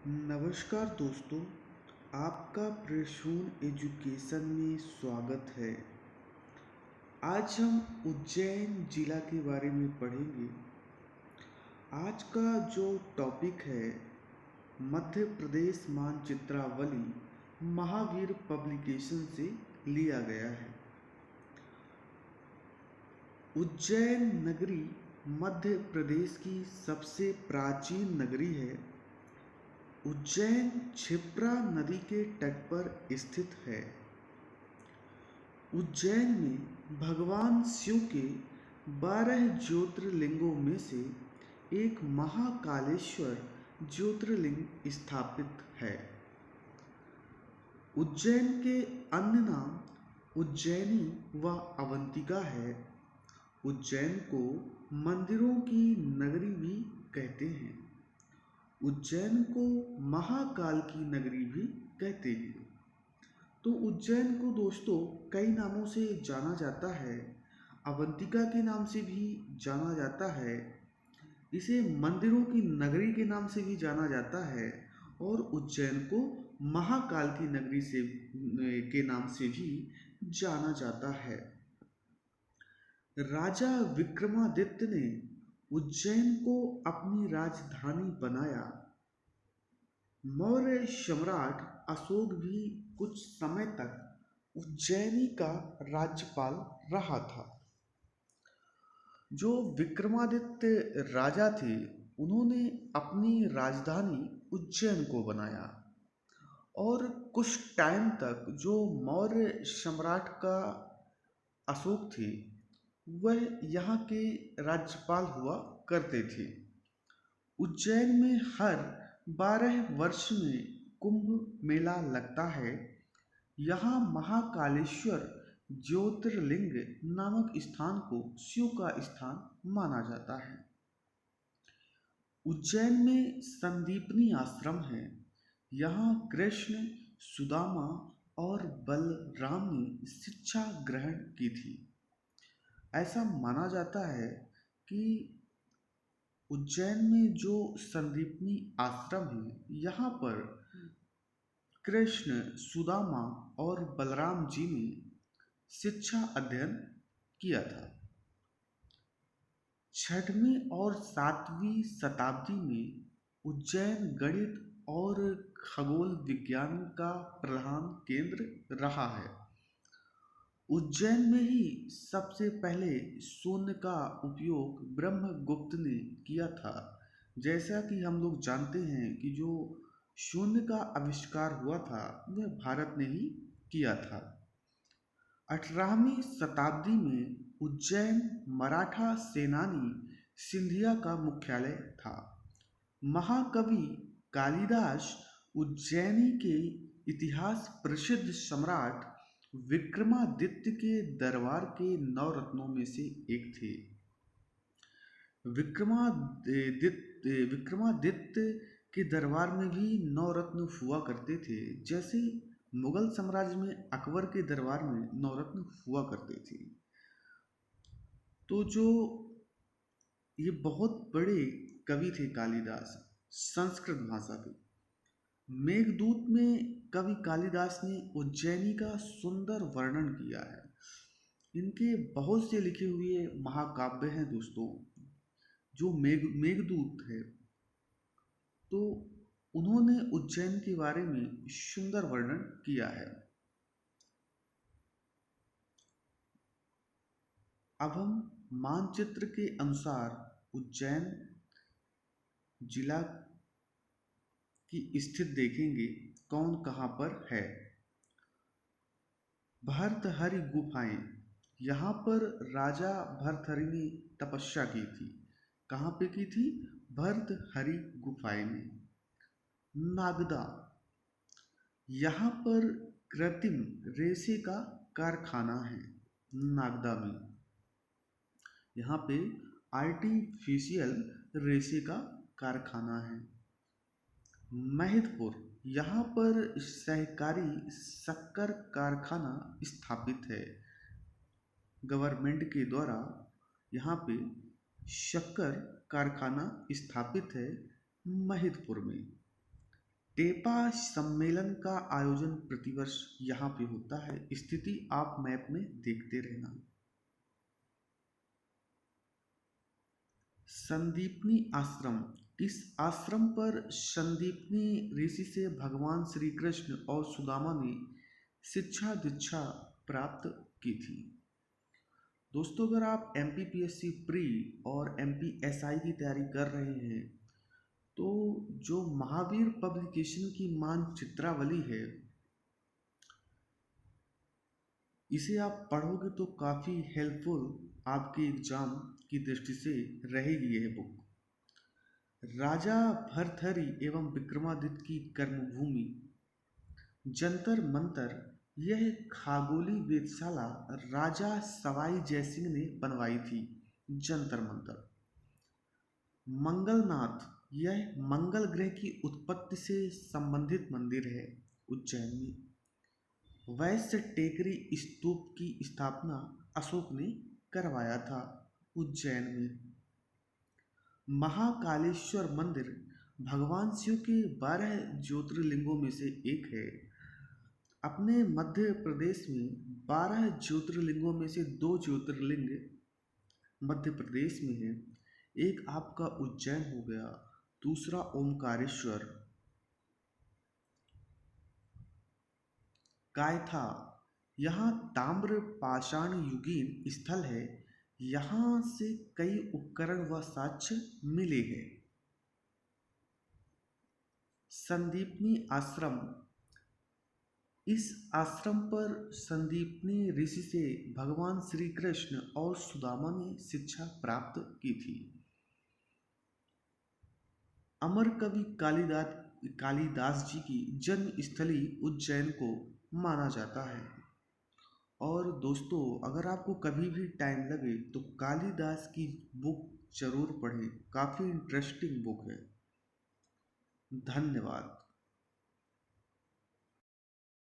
नमस्कार दोस्तों, आपका प्रसून एजुकेशन में स्वागत है। आज हम उज्जैन जिला के बारे में पढ़ेंगे। आज का जो टॉपिक है मध्य प्रदेश मानचित्रावली महावीर पब्लिकेशन से लिया गया है। उज्जैन नगरी मध्य प्रदेश की सबसे प्राचीन नगरी है। उज्जैन क्षिप्रा नदी के तट पर स्थित है। उज्जैन में भगवान शिव के 12 ज्योतिर्लिंगों में से एक महाकालेश्वर ज्योतिर्लिंग स्थापित है। उज्जैन के अन्य नाम उज्जैनी व अवंतिका है। उज्जैन को मंदिरों की नगरी भी कहते हैं। उज्जैन को महाकाल की नगरी भी कहते हैं। तो उज्जैन को दोस्तों कई नामों से जाना जाता है। अवंतिका के नाम से भी जाना जाता है। इसे मंदिरों की नगरी के नाम से भी जाना जाता है और उज्जैन को महाकाल की नगरी से के नाम से भी जाना जाता है। राजा विक्रमादित्य ने उज्जैन को अपनी राजधानी बनाया। मौर्य सम्राट अशोक भी कुछ समय तक उज्जैनी का राज्यपाल रहा था। जो विक्रमादित्य राजा थे उन्होंने अपनी राजधानी उज्जैन को बनाया और कुछ टाइम तक जो मौर्य सम्राट का अशोक थे वह यहाँ के राज्यपाल हुआ करते थे। उज्जैन में हर 12 वर्ष में कुंभ मेला लगता है। यहाँ महाकालेश्वर ज्योतिर्लिंग नामक स्थान को शिव का स्थान माना जाता है। उज्जैन में संदीपनी आश्रम है। यहाँ कृष्ण, सुदामा और बलराम ने शिक्षा ग्रहण की थी। ऐसा माना जाता है कि उज्जैन में जो संदीपनी आश्रम है यहाँ पर कृष्ण, सुदामा और बलराम जी ने शिक्षा अध्ययन किया था। 6वीं और 7वीं शताब्दी में उज्जैन गणित और खगोल विज्ञान का प्रधान केंद्र रहा है। उज्जैन में ही सबसे पहले शून्य का उपयोग ब्रह्मगुप्त ने किया था। जैसा कि हम लोग जानते हैं कि जो शून्य का आविष्कार हुआ था वह भारत ने ही किया था। 18वीं शताब्दी में उज्जैन मराठा सेनानी सिंधिया का मुख्यालय था। महाकवि कालिदास उज्जैनी के इतिहास प्रसिद्ध सम्राट विक्रमादित्य के दरबार के 9 रत्नों में से एक थे। विक्रमादित्य के दरबार में भी 9 रत्न हुआ करते थे। जैसे मुगल साम्राज्य में अकबर के दरबार में 9 रत्न हुआ करते थे। तो जो ये बहुत बड़े कवि थे कालिदास, संस्कृत भाषा के। मेघदूत में कवि कालिदास ने उज्जैनी का सुंदर वर्णन किया है। इनके बहुत से लिखे हुए महाकाव्य हैं दोस्तों। जो मेघदूत है तो उन्होंने उज्जैन के बारे में सुंदर वर्णन किया है। अब हम मानचित्र के अनुसार उज्जैन जिला की स्थिति देखेंगे कौन कहाँ पर है। भर्तहरि गुफाएं, यहाँ पर राजा भर्तहरि ने तपस्या की थी। कहाँ पे की थी? भर्तहरि गुफाएं में। नागदा, यहाँ पर कृत्रिम रेशे का कारखाना है नागदा में। यहाँ पे आर्टिफिशियल रेशे का कारखाना है। महिदपुर, यहाँ पर सहकारी शक्कर कारखाना स्थापित है। गवर्नमेंट के द्वारा यहाँ पे शक्कर कारखाना स्थापित है महिदपुर में। टेपा सम्मेलन का आयोजन प्रतिवर्ष यहाँ पे होता है। स्थिति आप मैप में देखते रहना। संदीपनी आश्रम, इस आश्रम पर संदीपनी ऋषि से भगवान श्री कृष्ण और सुदामा ने शिक्षा दीक्षा प्राप्त की थी। दोस्तों, अगर आप एमपीपीएससी प्री और एमपीएसआई की तैयारी कर रहे हैं तो जो महावीर पब्लिकेशन की मानचित्रावली है, इसे आप पढ़ोगे तो काफ़ी हेल्पफुल आपके एग्जाम की दृष्टि से रहेगी यह बुक। राजा भर्तहरि एवं विक्रमादित्य की कर्मभूमि जंतर मंतर, यह खगोली वेधशाला राजा सवाई जयसिंह ने बनवाई थी। जंतर मंतर। मंगलनाथ, यह मंगल ग्रह की उत्पत्ति से संबंधित मंदिर है उज्जैन में। वैश्य टेकरी स्तूप की स्थापना अशोक ने करवाया था उज्जैन में। महाकालेश्वर मंदिर भगवान शिव के 12 ज्योतिर्लिंगों में से एक है। अपने मध्य प्रदेश में 12 ज्योतिर्लिंगों में से 2 ज्योतिर्लिंग मध्य प्रदेश में है। एक आपका उज्जैन हो गया, दूसरा ओमकारेश्वर। कायथा, यहाँ ताम्र पाषाण युगीन स्थल है। यहाँ से कई उपकरण व साक्ष्य मिले हैं। संदीपनी आश्रम, इस आश्रम पर संदीपनी ऋषि से भगवान श्री कृष्ण और सुदामा ने शिक्षा प्राप्त की थी। अमर कवि कालिदास जी की जन्म स्थली उज्जैन को माना जाता है। और दोस्तों, अगर आपको कभी भी टाइम लगे तो कालिदास की बुक जरूर पढ़ें, काफ़ी इंटरेस्टिंग बुक है। धन्यवाद।